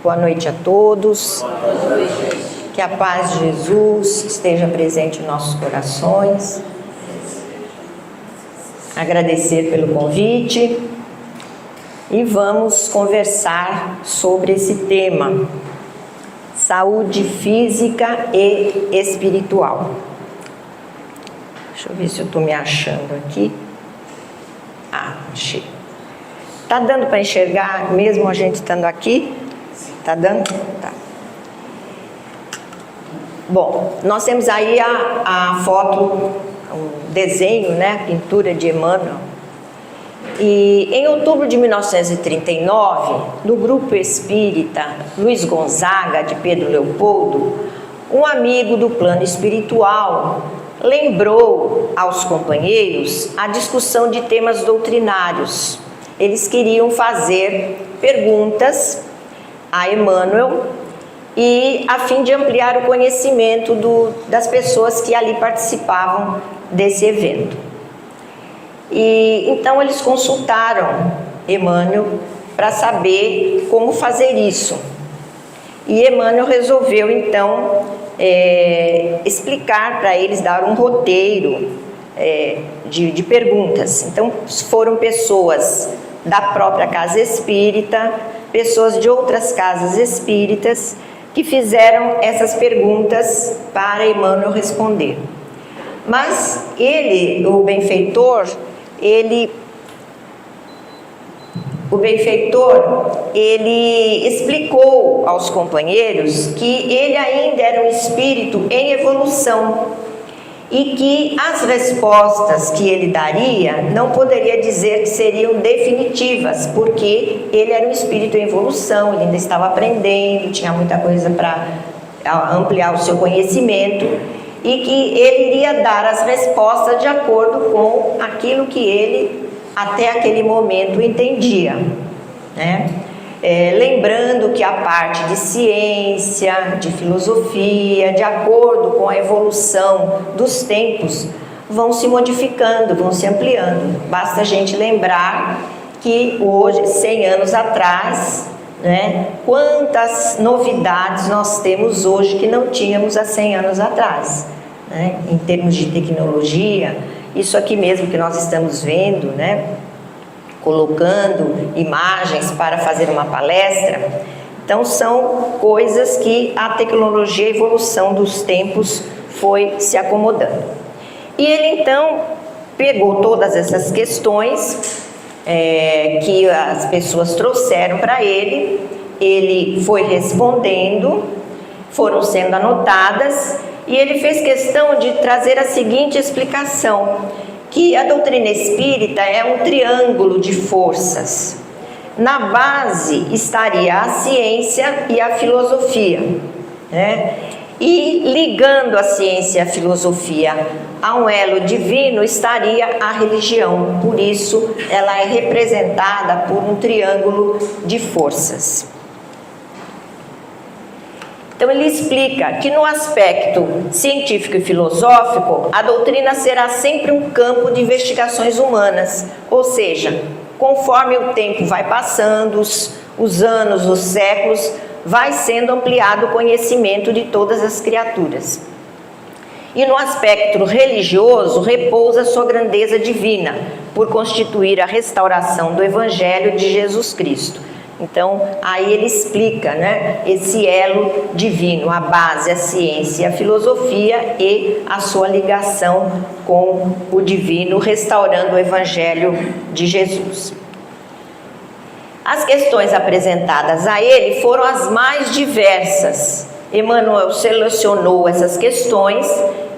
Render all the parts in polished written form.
Boa noite a todos. Que a paz de Jesus esteja presente em nossos corações. Agradecer pelo convite e vamos conversar sobre esse tema: saúde física e espiritual. Deixa eu ver se eu estou me achando aqui. Achei. Tá dando para enxergar mesmo a gente estando aqui? Tá dando? Tá. Bom, nós temos aí a foto, um desenho, né, a pintura de Emmanuel. E em outubro de 1939, no grupo espírita Luiz Gonzaga, de Pedro Leopoldo, um amigo do plano espiritual lembrou aos companheiros a discussão de temas doutrinários. Eles queriam fazer perguntas a Emmanuel e a fim de ampliar o conhecimento das pessoas que ali participavam desse evento. E então eles consultaram Emmanuel para saber como fazer isso. E Emmanuel resolveu então explicar para eles, dar um roteiro de perguntas. Então foram pessoas da própria casa espírita, pessoas de outras casas espíritas que fizeram essas perguntas para Emmanuel responder. Mas ele, o benfeitor, ele explicou aos companheiros que ele ainda era um espírito em evolução e que as respostas que ele daria não poderia dizer que seriam definitivas, porque ele era um espírito em evolução, ele ainda estava aprendendo, tinha muita coisa para ampliar o seu conhecimento, e que ele iria dar as respostas de acordo com aquilo que ele até aquele momento entendia, né? Lembrando que a parte de ciência, de filosofia, de acordo com a evolução dos tempos, vão se modificando, vão se ampliando. Basta a gente lembrar que hoje, 100 anos atrás, né, quantas novidades nós temos hoje que não tínhamos há 100 anos atrás, né? Em termos de tecnologia, isso aqui mesmo que nós estamos vendo, né, colocando imagens para fazer uma palestra. Então são coisas que a tecnologia, a evolução dos tempos foi se acomodando. E ele então pegou todas essas questões que as pessoas trouxeram para ele, ele foi respondendo, foram sendo anotadas, e ele fez questão de trazer a seguinte explicação: que a doutrina espírita é um triângulo de forças. Na base estaria a ciência e a filosofia, né? E ligando a ciência e a filosofia a um elo divino estaria a religião. Por isso ela é representada por um triângulo de forças. Então ele explica que no aspecto científico e filosófico, a doutrina será sempre um campo de investigações humanas, ou seja, conforme o tempo vai passando, os anos, os séculos, vai sendo ampliado o conhecimento de todas as criaturas. E no aspecto religioso, repousa sua grandeza divina, por constituir a restauração do Evangelho de Jesus Cristo. Então, aí ele explica, né, esse elo divino, a base, a ciência, a filosofia e a sua ligação com o divino, restaurando o Evangelho de Jesus. As questões apresentadas a ele foram as mais diversas. Emmanuel selecionou essas questões,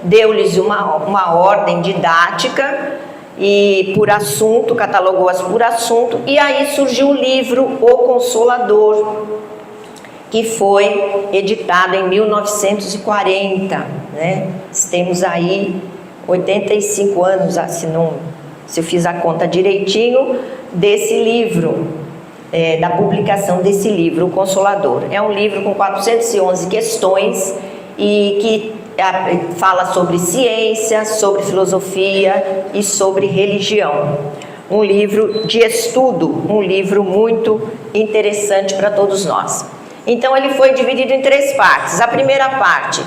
deu-lhes uma ordem didática, e por assunto, catalogou-as por assunto, e aí surgiu o livro O Consolador, que foi editado em 1940, né? Temos aí 85 anos, se eu fiz a conta direitinho, desse livro, da publicação desse livro, O Consolador. É um livro com 411 questões e que fala sobre ciência, sobre filosofia e sobre religião. Um livro de estudo, um livro muito interessante para todos nós. Então ele foi dividido em 3 partes. A primeira parte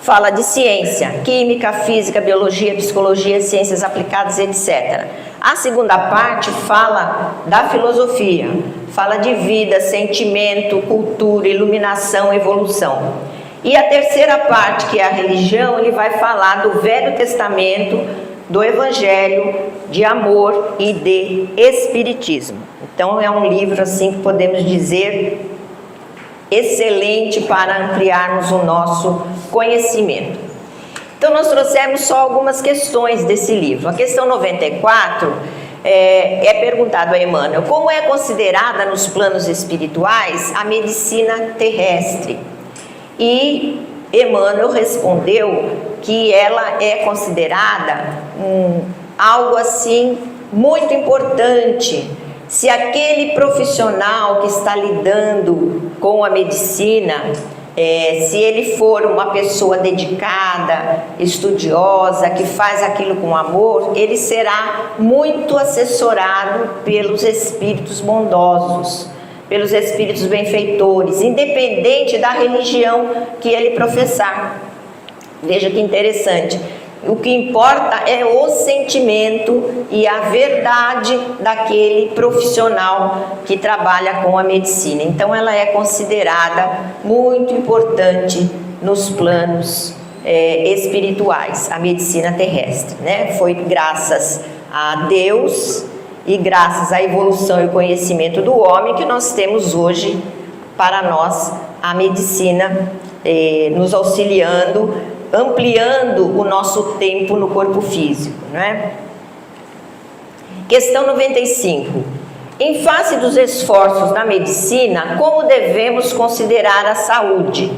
fala de ciência, química, física, biologia, psicologia, ciências aplicadas, etc. A segunda parte fala da filosofia, fala de vida, sentimento, cultura, iluminação, evolução. E a terceira parte, que é a religião, ele vai falar do Velho Testamento, do Evangelho, de amor e de espiritismo. Então é um livro assim que podemos dizer excelente para ampliarmos o nosso conhecimento. Então nós trouxemos só algumas questões desse livro. A questão 94 é perguntado a Emmanuel: como é considerada nos planos espirituais a medicina terrestre? E Emmanuel respondeu que ela é considerada algo assim muito importante. Se aquele profissional que está lidando com a medicina, se ele for uma pessoa dedicada, estudiosa, que faz aquilo com amor, ele será muito assessorado pelos espíritos bondosos, pelos espíritos benfeitores, independente da religião que ele professar. Veja que interessante. O que importa é o sentimento e a verdade daquele profissional que trabalha com a medicina. Então ela é considerada muito importante nos planos espirituais, a medicina terrestre, né? Foi graças a Deus e graças à evolução e o conhecimento do homem que nós temos hoje para nós a medicina nos auxiliando, ampliando o nosso tempo no corpo físico, né? Questão 95. Em face dos esforços da medicina, como devemos considerar a saúde?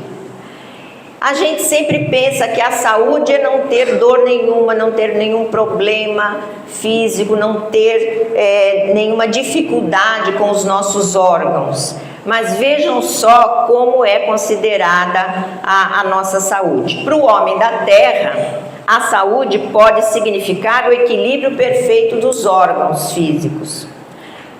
A gente sempre pensa que a saúde é não ter dor nenhuma, não ter nenhum problema físico, não ter nenhuma dificuldade com os nossos órgãos. Mas vejam só como é considerada a nossa saúde. Para o homem da terra, a saúde pode significar o equilíbrio perfeito dos órgãos físicos.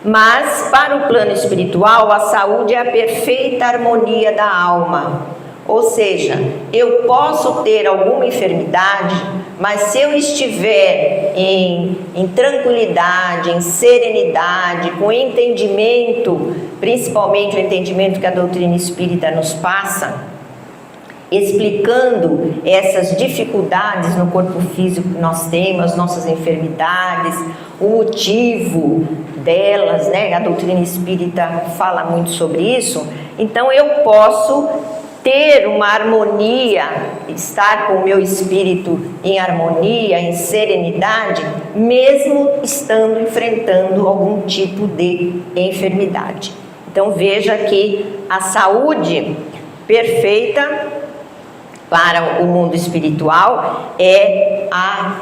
Mas para o plano espiritual, a saúde é a perfeita harmonia da alma. Ou seja, eu posso ter alguma enfermidade, mas se eu estiver em tranquilidade, em serenidade, com entendimento, principalmente o entendimento que a doutrina espírita nos passa, explicando essas dificuldades no corpo físico que nós temos, as nossas enfermidades, o motivo delas, né? A doutrina espírita fala muito sobre isso. Então eu posso ter uma harmonia, estar com o meu espírito em harmonia, em serenidade, mesmo estando enfrentando algum tipo de enfermidade. Então veja que a saúde perfeita para o mundo espiritual é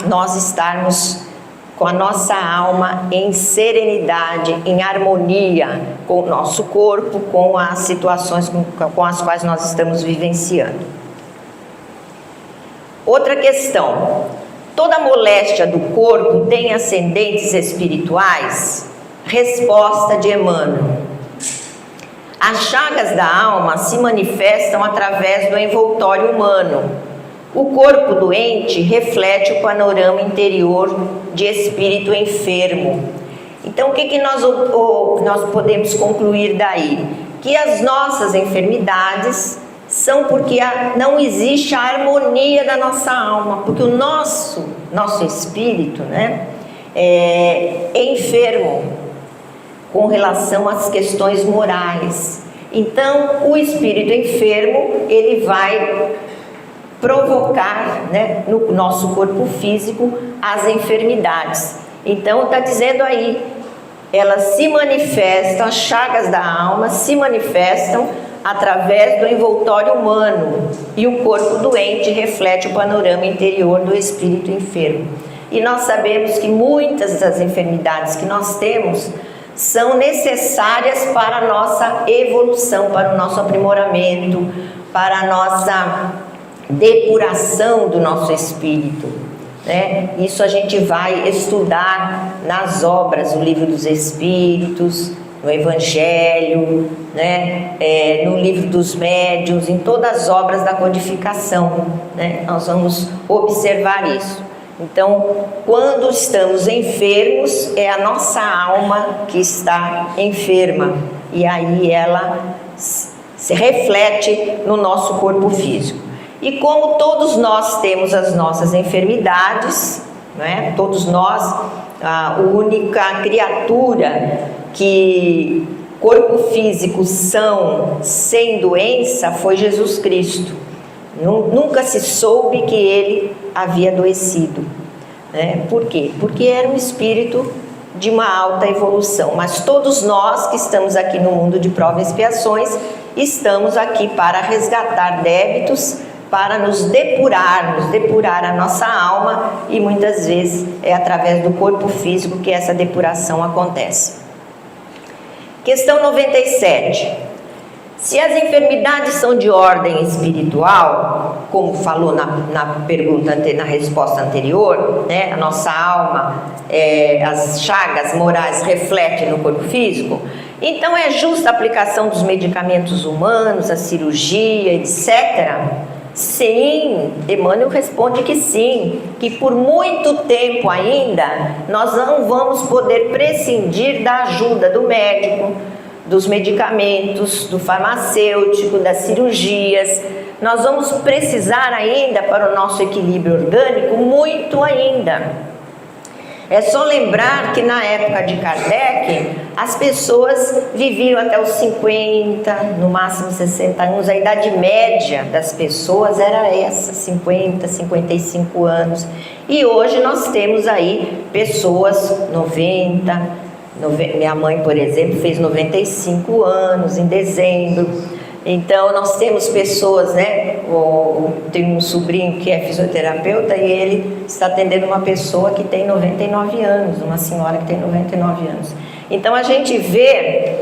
nós estarmos com a nossa alma em serenidade, em harmonia com o nosso corpo, com as situações com as quais nós estamos vivenciando. Outra questão: toda moléstia do corpo tem ascendentes espirituais? Resposta de Emmanuel: as chagas da alma se manifestam através do envoltório humano. O corpo doente reflete o panorama interior de espírito enfermo. Então, o que nós podemos concluir daí? Que as nossas enfermidades são porque não existe a harmonia da nossa alma, porque o nosso espírito, né, é enfermo com relação às questões morais. Então, o espírito enfermo, ele vai provocar, né, no nosso corpo físico as enfermidades. Então está dizendo aí, elas se manifestam, as chagas da alma se manifestam através do envoltório humano, e o corpo doente reflete o panorama interior do espírito enfermo. E nós sabemos que muitas das enfermidades que nós temos são necessárias para a nossa evolução, para o nosso aprimoramento, para a nossa depuração do nosso espírito, né? Isso a gente vai estudar nas obras, o Livro dos Espíritos, no Evangelho, né? No Livro dos Médiuns, em todas as obras da codificação, né? Nós vamos observar isso. Então, quando estamos enfermos, é a nossa alma que está enferma, e aí ela se reflete no nosso corpo físico. E como todos nós temos as nossas enfermidades, né? Todos nós, a única criatura que corpo físico são sem doença foi Jesus Cristo. Nunca se soube que ele havia adoecido, né? Por quê? Porque era um espírito de uma alta evolução. Mas todos nós que estamos aqui no mundo de provas e expiações, estamos aqui para resgatar débitos, para nos depurar a nossa alma, e muitas vezes é através do corpo físico que essa depuração acontece. Questão 97. Se as enfermidades são de ordem espiritual, como falou na resposta anterior, né, a nossa alma, as chagas morais refletem no corpo físico, então é justa a aplicação dos medicamentos humanos, a cirurgia, etc.? Sim, Emmanuel responde que sim, que por muito tempo ainda nós não vamos poder prescindir da ajuda do médico, dos medicamentos, do farmacêutico, das cirurgias. Nós vamos precisar ainda, para o nosso equilíbrio orgânico, muito ainda. É só lembrar que na época de Kardec, as pessoas viviam até os 50, no máximo 60 anos. A idade média das pessoas era essa, 50, 55 anos. E hoje nós temos aí pessoas 90. Minha mãe, por exemplo, fez 95 anos em dezembro. Então nós temos pessoas, né? Tem um sobrinho que é fisioterapeuta e ele está atendendo uma pessoa que tem 99 anos, uma senhora que tem 99 anos. Então a gente vê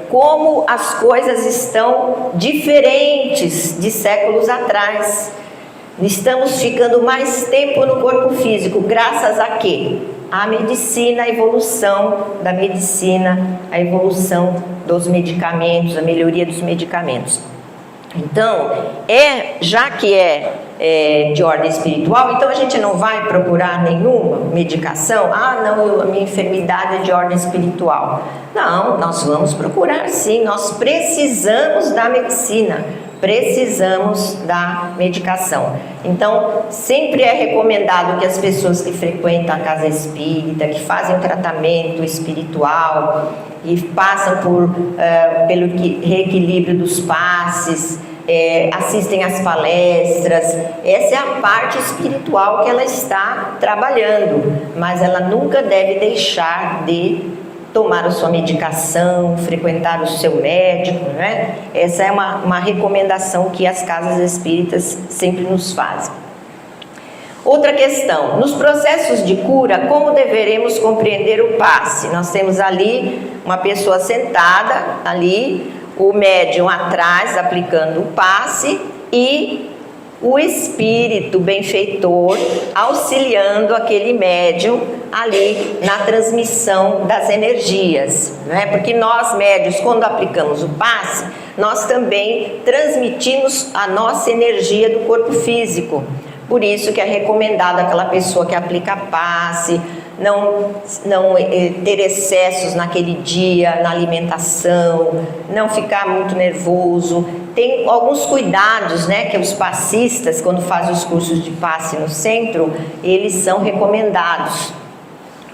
como as coisas estão diferentes de séculos atrás. Estamos ficando mais tempo no corpo físico, graças a quê? A medicina, a evolução da medicina, a evolução dos medicamentos, a melhoria dos medicamentos. Então, já que é de ordem espiritual, então a gente não vai procurar nenhuma medicação? Ah, não, a minha enfermidade é de ordem espiritual. Não, nós vamos procurar sim, nós precisamos da medicina, precisamos da medicação. Então, sempre é recomendado que as pessoas que frequentam a casa espírita, que fazem o tratamento espiritual e passam pelo reequilíbrio dos passes, assistem às palestras, essa é a parte espiritual que ela está trabalhando, mas ela nunca deve deixar de tomar a sua medicação, frequentar o seu médico, né? Essa é uma recomendação que as casas espíritas sempre nos fazem. Outra questão, nos processos de cura, como deveremos compreender o passe? Nós temos ali uma pessoa sentada, ali, o médium atrás aplicando o passe e o espírito benfeitor auxiliando aquele médium ali na transmissão das energias, né? Porque nós médios, quando aplicamos o passe, nós também transmitimos a nossa energia do corpo físico. Por isso que é recomendado aquela pessoa que aplica passe, não ter excessos naquele dia, na alimentação, não ficar muito nervoso. Tem alguns cuidados, né, que os passistas, quando fazem os cursos de passe no centro, eles são recomendados,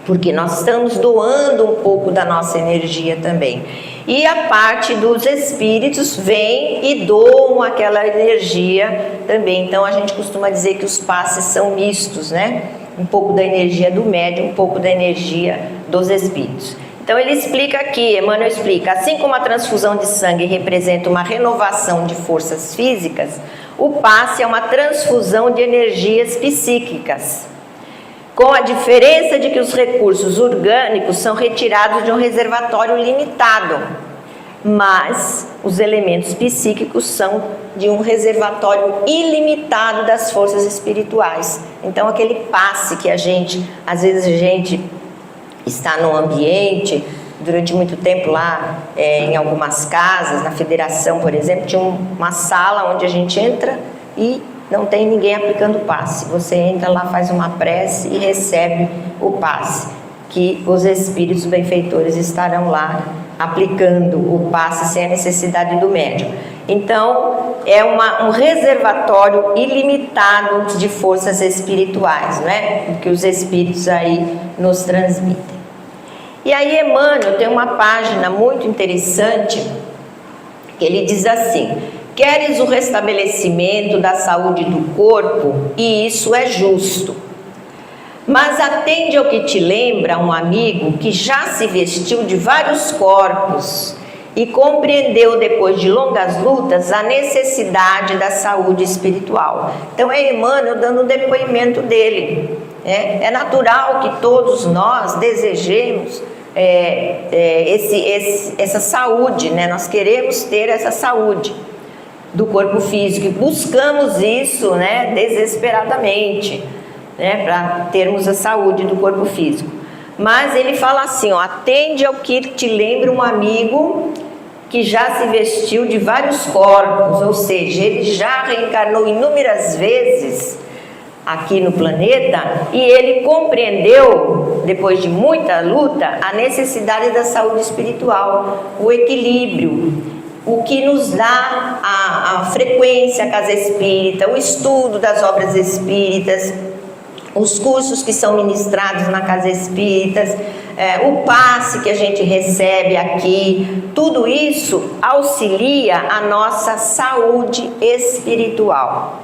porque nós estamos doando um pouco da nossa energia também. E a parte dos espíritos vem e doam aquela energia também. Então a gente costuma dizer que os passes são mistos, né? Um pouco da energia do médium, um pouco da energia dos espíritos. Então ele explica aqui, Emmanuel explica, assim como a transfusão de sangue representa uma renovação de forças físicas, o passe é uma transfusão de energias psíquicas, com a diferença de que os recursos orgânicos são retirados de um reservatório limitado, mas os elementos psíquicos são de um reservatório ilimitado das forças espirituais. Então aquele passe que às vezes a gente está no ambiente durante muito tempo lá, em algumas casas, na federação, por exemplo, tinha uma sala onde a gente entra e não tem ninguém aplicando passe. Você entra lá, faz uma prece e recebe o passe, que os espíritos benfeitores estarão lá aplicando o passe sem a necessidade do médium. Então, é um reservatório ilimitado de forças espirituais, né? Que os espíritos aí nos transmitem. E aí Emmanuel tem uma página muito interessante, que ele diz assim: queres o restabelecimento da saúde do corpo, e isso é justo. Mas atende ao que te lembra um amigo que já se vestiu de vários corpos e compreendeu depois de longas lutas a necessidade da saúde espiritual. Então é Emmanuel dando o depoimento dele. É natural que todos nós desejemos essa saúde, né? Nós queremos ter essa saúde do corpo físico e buscamos isso, né, desesperadamente, né, para termos a saúde do corpo físico. Mas ele fala assim, ó, atende ao que te lembra um amigo que já se vestiu de vários corpos, ou seja, ele já reencarnou inúmeras vezes aqui no planeta e ele compreendeu, depois de muita luta, a necessidade da saúde espiritual, o equilíbrio, o que nos dá a frequência à casa espírita, o estudo das obras espíritas, os cursos que são ministrados na casa espírita, o passe que a gente recebe aqui, tudo isso auxilia a nossa saúde espiritual.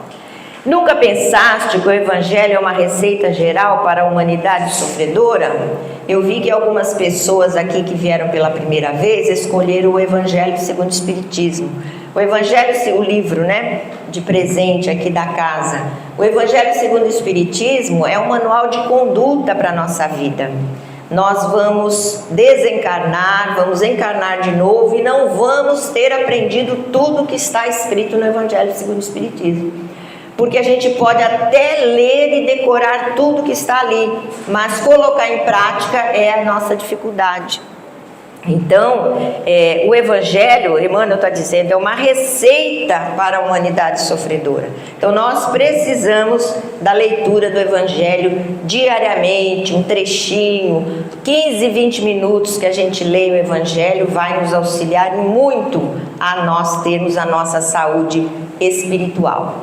Nunca pensaste que o Evangelho é uma receita geral para a humanidade sofredora? Eu vi que algumas pessoas aqui que vieram pela primeira vez escolheram o Evangelho segundo o Espiritismo. O Evangelho, o livro, né, de presente aqui da casa. O Evangelho segundo o Espiritismo é um manual de conduta para a nossa vida. Nós vamos desencarnar, vamos encarnar de novo e não vamos ter aprendido tudo o que está escrito no Evangelho segundo o Espiritismo. Porque a gente pode até ler e decorar tudo que está ali, mas colocar em prática é a nossa dificuldade. Então, o Evangelho, Emmanuel está dizendo, é uma receita para a humanidade sofredora. Então, nós precisamos da leitura do Evangelho diariamente, um trechinho, 15, 20 minutos que a gente lê o Evangelho vai nos auxiliar muito a nós termos a nossa saúde espiritual.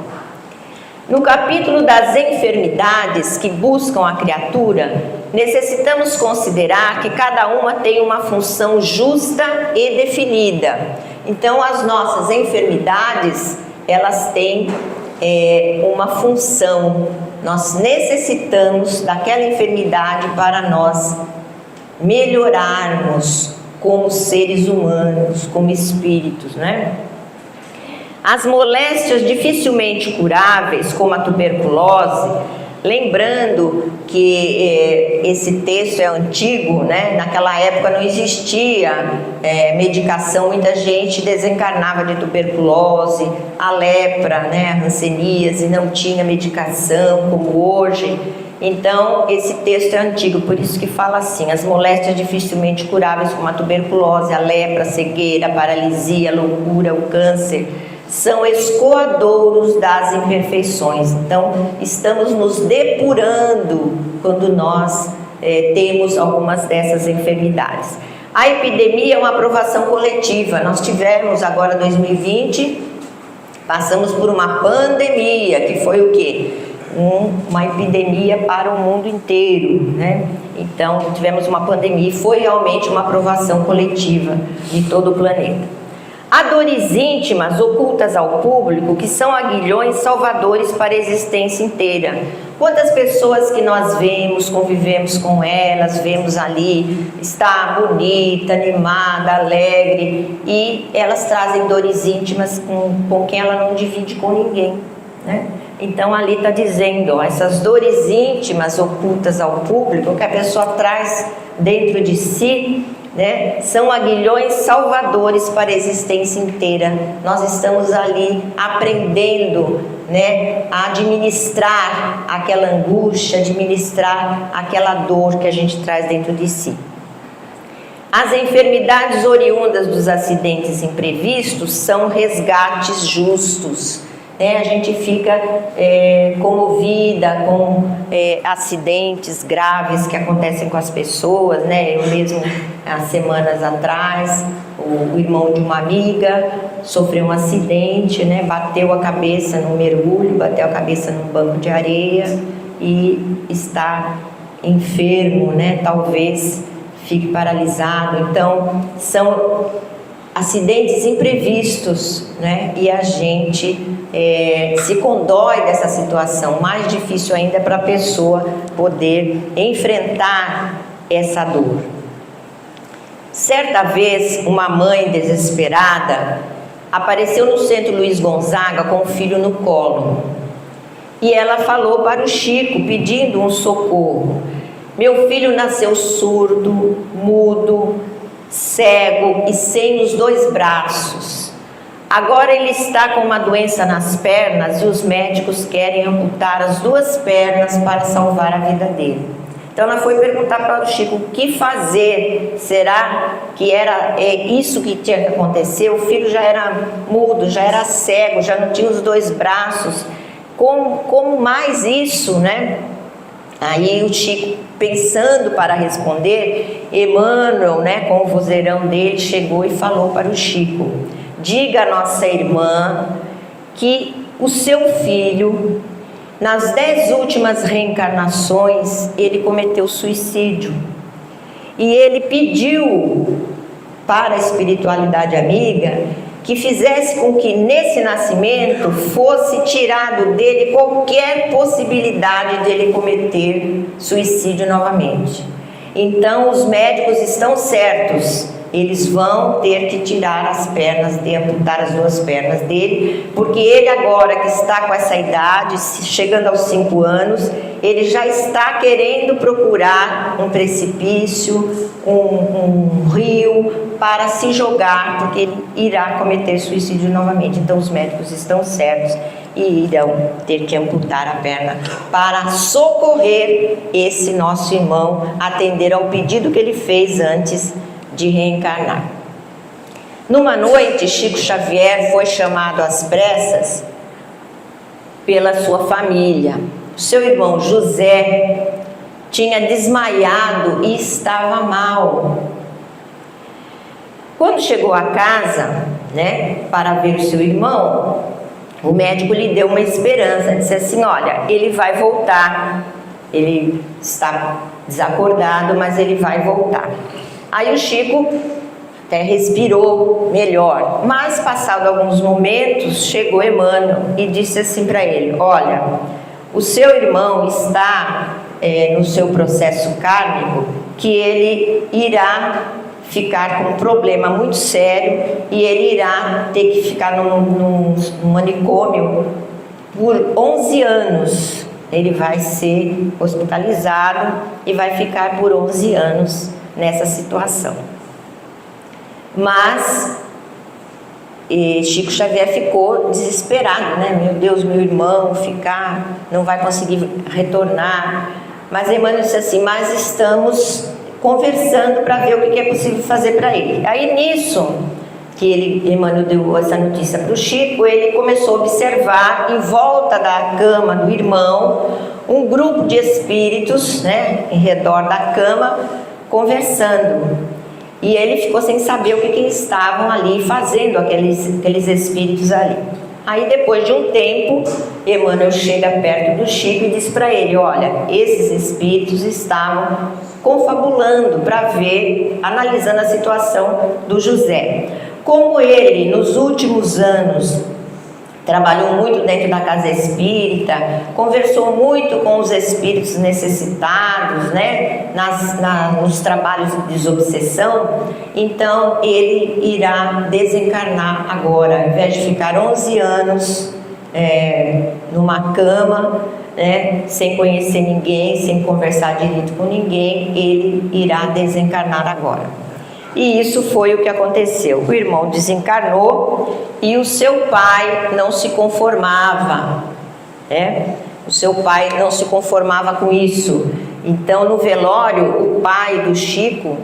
No capítulo das enfermidades que buscam a criatura, necessitamos considerar que cada uma tem uma função justa e definida. Então, as nossas enfermidades, elas têm uma função. Nós necessitamos daquela enfermidade para nós melhorarmos como seres humanos, como espíritos, né? As moléstias dificilmente curáveis, como a tuberculose, lembrando que esse texto é antigo, né? Naquela época não existia medicação, muita gente desencarnava de tuberculose, a lepra, né? A hanseníase, não tinha medicação como hoje. Então, esse texto é antigo, por isso que fala assim, as moléstias dificilmente curáveis, como a tuberculose, a lepra, a cegueira, a paralisia, a loucura, o câncer, são escoadouros das imperfeições. Então, estamos nos depurando quando nós temos algumas dessas enfermidades. A epidemia é uma aprovação coletiva. Nós tivemos agora 2020, passamos por uma pandemia, que foi o quê? Uma epidemia para o mundo inteiro, né? Então, tivemos uma pandemia e foi realmente uma aprovação coletiva de todo o planeta. Há dores íntimas ocultas ao público que são aguilhões salvadores para a existência inteira. Quantas pessoas que nós vemos, convivemos com elas, vemos ali, está bonita, animada, alegre, e elas trazem dores íntimas com quem ela não divide com ninguém, né? Então ali está dizendo, ó, essas dores íntimas ocultas ao público que a pessoa traz dentro de si, né, são aguilhões salvadores para a existência inteira. Nós estamos ali aprendendo, né, a administrar aquela angústia, administrar aquela dor que a gente traz dentro de si. As enfermidades oriundas dos acidentes imprevistos são resgates justos. A gente fica comovida com acidentes graves que acontecem com as pessoas, Eu mesmo, há semanas atrás, o irmão de uma amiga sofreu um acidente, Bateu a cabeça num mergulho, bateu a cabeça num banco de areia e está enfermo, Talvez fique paralisado. Então, são acidentes imprevistos, E a gente se condói dessa situação. Mais difícil ainda para a pessoa poder enfrentar essa dor. Certa vez, uma mãe desesperada apareceu no Centro Luiz Gonzaga com o filho no colo. E ela falou para o Chico, pedindo um socorro. Meu filho nasceu surdo, mudo, cego e sem os 2 braços. Agora ele está com uma doença nas pernas e os médicos querem amputar as 2 pernas para salvar a vida dele. Então ela foi perguntar para o Chico o que fazer. Será que era isso que tinha que acontecer? O filho já era mudo, já era cego, já não tinha os 2 braços. Como mais isso, Aí o Chico, pensando para responder, Emmanuel, com o vozeirão dele, chegou e falou para o Chico: diga à nossa irmã que o seu filho, nas 10 últimas reencarnações, ele cometeu suicídio. E ele pediu para a espiritualidade amiga que fizesse com que nesse nascimento fosse tirado dele qualquer possibilidade de ele cometer suicídio novamente. Então os médicos estão certos, eles vão ter que tirar as pernas dele, amputar as 2 pernas dele, porque ele agora que está com essa idade, chegando aos 5 anos, ele já está querendo procurar um precipício, um rio para se jogar, porque ele irá cometer suicídio novamente. Então os médicos estão certos e irão ter que amputar a perna para socorrer esse nosso irmão, atender ao pedido que ele fez antes de reencarnar. Numa noite, Chico Xavier foi chamado às pressas pela sua família. Seu irmão José tinha desmaiado e estava mal. Quando chegou a casa, para ver o seu irmão, o médico lhe deu uma esperança, disse assim: olha, ele vai voltar, ele está desacordado, mas ele vai voltar. Aí o Chico até respirou melhor, mas passado alguns momentos, chegou Emmanuel e disse assim para ele: olha, o seu irmão está no seu processo kármico, que ele irá ficar com um problema muito sério e ele irá ter que ficar num manicômio por 11 anos. Ele vai ser hospitalizado e vai ficar por 11 anos nessa situação. Mas Chico Xavier ficou desesperado, Meu Deus, meu irmão não vai conseguir retornar. Mas Emmanuel disse assim: mas estamos conversando para ver o que é possível fazer para ele. Aí nisso que Emmanuel deu essa notícia para o Chico, ele começou a observar em volta da cama do irmão um grupo de espíritos, em redor da cama, conversando. E ele ficou sem saber o que estavam ali fazendo, aqueles espíritos ali. Aí depois de um tempo, Emmanuel chega perto do Chico e diz para ele: olha, esses espíritos estavam confabulando para ver, analisando a situação do José. Como ele, nos últimos anos, trabalhou muito dentro da casa espírita, conversou muito com os espíritos necessitados, nos trabalhos de desobsessão, então ele irá desencarnar agora. Ao invés de ficar 11 anos numa cama, sem conhecer ninguém, sem conversar direito com ninguém, ele irá desencarnar agora. E isso foi o que aconteceu. O irmão desencarnou e o seu pai não se conformava, O seu pai não se conformava com isso. Então, no velório, o pai do Chico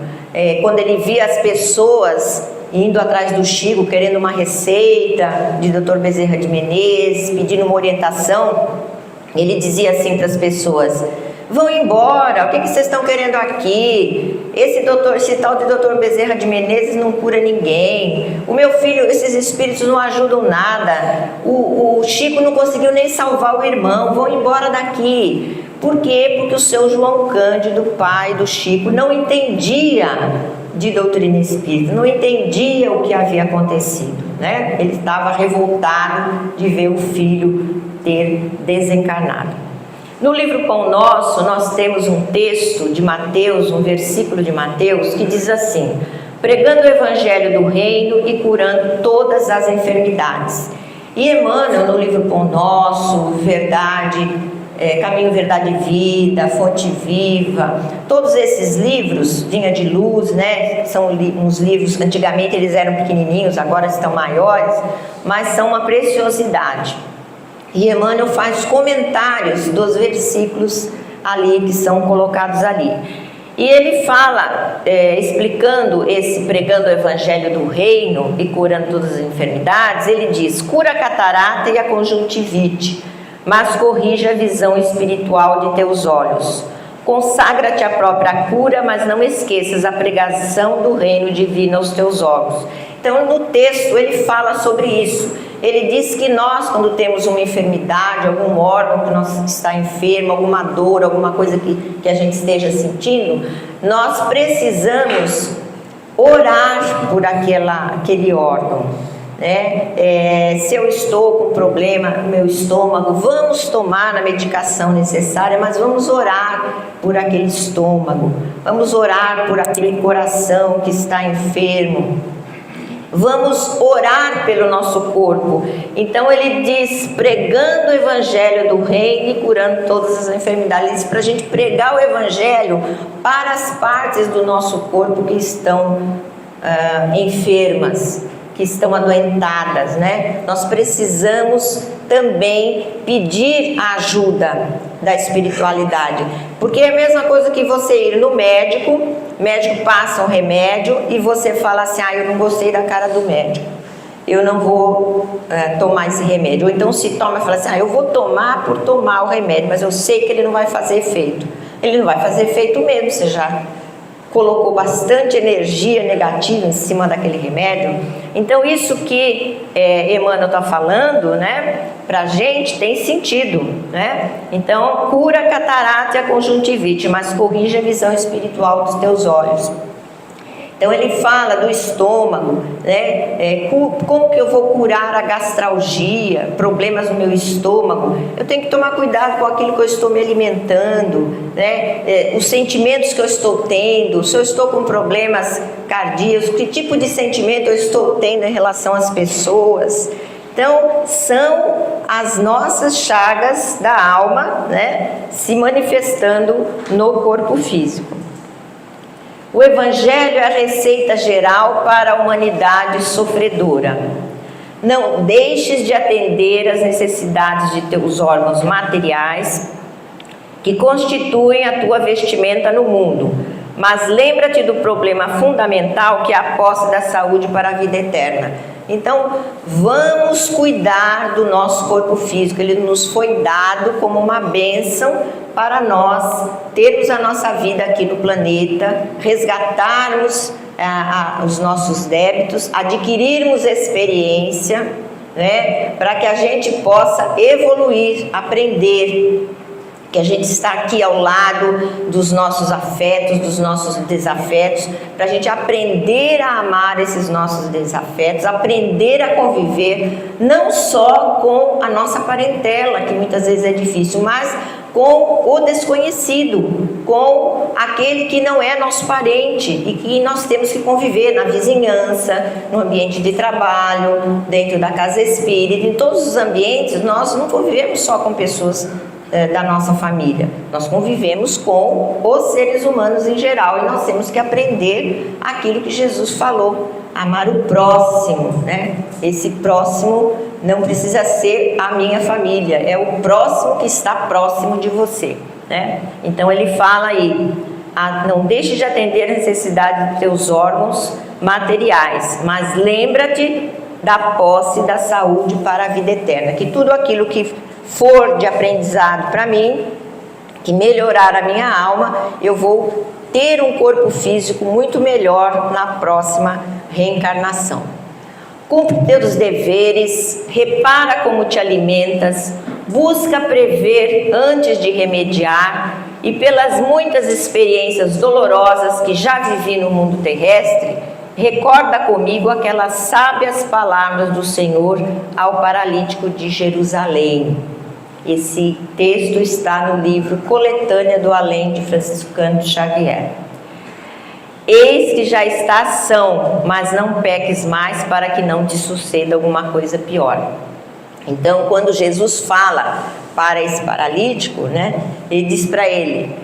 quando ele via as pessoas indo atrás do Chico, querendo uma receita de Dr. Bezerra de Menezes, pedindo uma orientação, ele dizia assim para as pessoas: vão embora, o que vocês estão querendo aqui? Esse tal de Dr. Bezerra de Menezes não cura ninguém. O meu filho, esses espíritos não ajudam nada. O Chico não conseguiu nem salvar o irmão, vão embora daqui. Por quê? Porque o seu João Cândido, pai do Chico, não entendia de doutrina espírita, não entendia o que havia acontecido, né? Ele estava revoltado de ver o filho ter desencarnado. No livro Pão Nosso, nós temos um texto de Mateus, um versículo de Mateus, que diz assim: pregando o evangelho do reino e curando todas as enfermidades. E Emmanuel, no livro Pão Nosso, Caminho, Verdade e Vida, Fonte Viva, todos esses livros, Vinha de Luz, né? São uns livros, antigamente eles eram pequenininhos, agora estão maiores, mas são uma preciosidade. E Emmanuel faz comentários dos versículos ali que são colocados ali. E ele fala, explicando esse pregando o evangelho do reino e curando todas as enfermidades, ele diz: cura a catarata e a conjuntivite, mas corrija a visão espiritual de teus olhos. Consagra-te à própria cura, mas não esqueças a pregação do reino divino aos teus olhos. Então, no texto, ele fala sobre isso. Ele diz que nós, quando temos uma enfermidade, algum órgão que nós está enfermo, alguma dor, alguma coisa que a gente esteja sentindo, nós precisamos orar por aquele órgão, né? Se eu estou com problema no meu estômago, vamos tomar a medicação necessária, mas vamos orar por aquele estômago, vamos orar por aquele coração que está enfermo. Vamos orar pelo nosso corpo. Então ele diz, pregando o evangelho do reino e curando todas as enfermidades, para a gente pregar o evangelho para as partes do nosso corpo que estão enfermas, que estão adoentadas, né? Nós precisamos também pedir a ajuda da espiritualidade, porque é a mesma coisa que você ir no médico, o médico passa um remédio e você fala assim: eu não gostei da cara do médico, eu não vou tomar esse remédio. Ou então se toma e fala assim: eu vou tomar por tomar o remédio, mas eu sei que ele não vai fazer efeito. Ele não vai fazer efeito mesmo, você já colocou bastante energia negativa em cima daquele remédio. Então isso que Emmanuel está falando, né, para a gente tem sentido, né? Então, cura a catarata e a conjuntivite, mas corrige a visão espiritual dos teus olhos. Então ele fala do estômago, né? Como que eu vou curar a gastralgia, problemas no meu estômago? Eu tenho que tomar cuidado com aquilo que eu estou me alimentando, né? Os sentimentos que eu estou tendo, se eu estou com problemas cardíacos, que tipo de sentimento eu estou tendo em relação às pessoas. Então, são as nossas chagas da alma, né, se manifestando no corpo físico. O Evangelho é a receita geral para a humanidade sofredora. Não deixes de atender às necessidades de teus órgãos materiais, que constituem a tua vestimenta no mundo, mas lembra-te do problema fundamental que é a posse da saúde para a vida eterna. Então, vamos cuidar do nosso corpo físico. Ele nos foi dado como uma bênção para nós termos a nossa vida aqui no planeta, resgatarmos os nossos débitos, adquirirmos experiência, né, para que a gente possa evoluir, aprender, que a gente está aqui ao lado dos nossos afetos, dos nossos desafetos, para a gente aprender a amar esses nossos desafetos, aprender a conviver não só com a nossa parentela, que muitas vezes é difícil, mas com o desconhecido, com aquele que não é nosso parente e que nós temos que conviver na vizinhança, no ambiente de trabalho, dentro da casa espírita, em todos os ambientes. Nós não convivemos só com pessoas da nossa família, nós convivemos com os seres humanos em geral, e nós temos que aprender aquilo que Jesus falou, amar o próximo, né? Esse próximo não precisa ser a minha família, é o próximo que está próximo de você, né? Então ele fala aí, não deixe de atender a necessidade dos teus órgãos materiais, mas lembra-te da posse da saúde para a vida eterna, que tudo aquilo que for de aprendizado para mim, que melhorar a minha alma, eu vou ter um corpo físico muito melhor na próxima reencarnação. Cumpre teus deveres, repara como te alimentas, busca prever antes de remediar, e pelas muitas experiências dolorosas que já vivi no mundo terrestre, recorda comigo aquelas sábias palavras do Senhor ao paralítico de Jerusalém. Esse texto está no livro Coletânea do Além de Francisco Cândido Xavier. Eis que já estás são, mas não peques mais para que não te suceda alguma coisa pior. Então, quando Jesus fala para esse paralítico, né, ele diz para ele,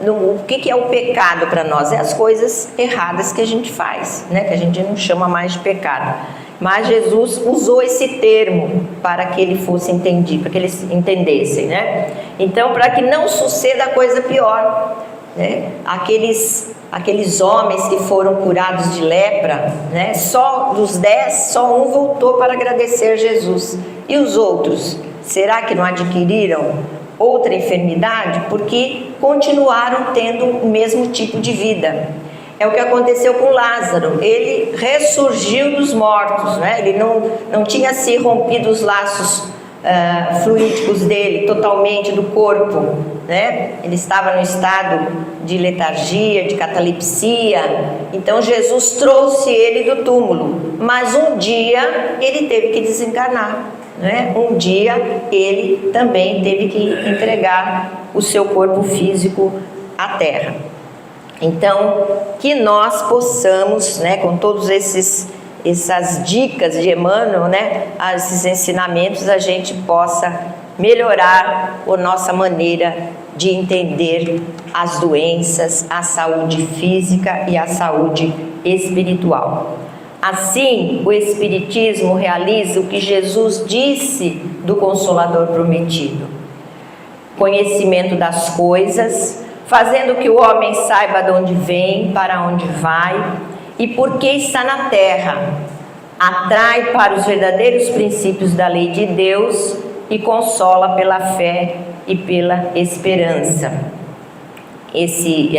o que é o pecado para nós? É as coisas erradas que a gente faz, né, que a gente não chama mais de pecado. Mas Jesus usou esse termo para que ele fosse entendido, para que eles entendessem, né? Então, para que não suceda coisa pior, né? Aqueles homens que foram curados de lepra, né? Só dos 10, só um voltou para agradecer a Jesus. E os outros, será que não adquiriram outra enfermidade? Porque continuaram tendo o mesmo tipo de vida. É o que aconteceu com Lázaro. Ele ressurgiu dos mortos, né? Ele não tinha se rompido os laços fluídicos dele totalmente do corpo, né? Ele estava no estado de letargia, de catalepsia. Então Jesus trouxe ele do túmulo, mas um dia ele teve que desencarnar, né? Um dia ele também teve que entregar o seu corpo físico à terra. Então, que nós possamos, né, com todos essas dicas de Emmanuel, né, esses ensinamentos, a gente possa melhorar a nossa maneira de entender as doenças, a saúde física e a saúde espiritual. Assim, o Espiritismo realiza o que Jesus disse do Consolador prometido: conhecimento das coisas, fazendo que o homem saiba de onde vem, para onde vai e por que está na terra. Atrai para os verdadeiros princípios da lei de Deus e consola pela fé e pela esperança. Esse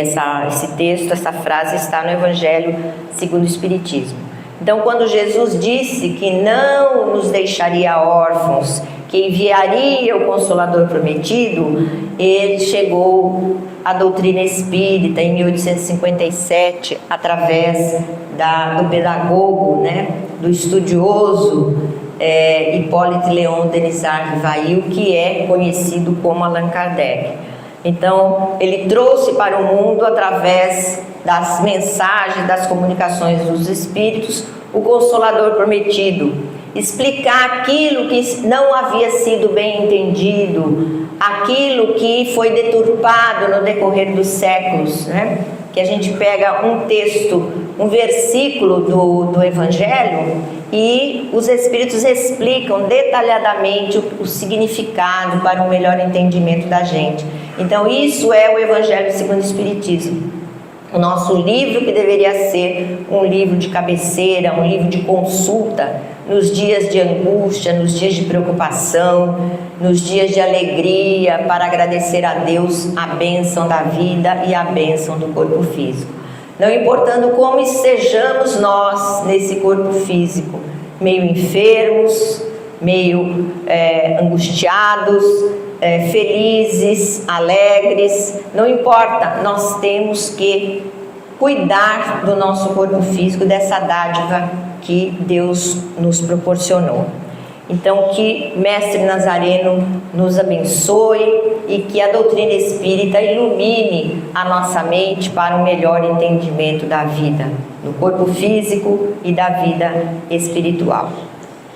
texto, essa frase está no Evangelho segundo o Espiritismo. Então, quando Jesus disse que não nos deixaria órfãos, que enviaria o Consolador prometido, ele chegou à doutrina espírita em 1857, através do pedagogo, né, do estudioso Hipólito Léon Denisard Rivail, que é conhecido como Allan Kardec. Então, ele trouxe para o mundo, através das mensagens, das comunicações dos espíritos, o Consolador prometido, explicar aquilo que não havia sido bem entendido, aquilo que foi deturpado no decorrer dos séculos, né? Que a gente pega um texto, um versículo do Evangelho e os Espíritos explicam detalhadamente o significado para um melhor entendimento da gente. Então isso é o Evangelho segundo o Espiritismo. O nosso livro, que deveria ser um livro de cabeceira, um livro de consulta, nos dias de angústia, nos dias de preocupação, nos dias de alegria, para agradecer a Deus a bênção da vida e a bênção do corpo físico. Não importando como estejamos nós nesse corpo físico, meio enfermos, meio angustiados, felizes, alegres, não importa, nós temos que cuidar do nosso corpo físico, dessa dádiva que Deus nos proporcionou. Então, que Mestre Nazareno nos abençoe e que a doutrina espírita ilumine a nossa mente para um melhor entendimento da vida, do corpo físico e da vida espiritual.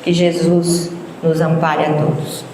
Que Jesus nos ampare a todos.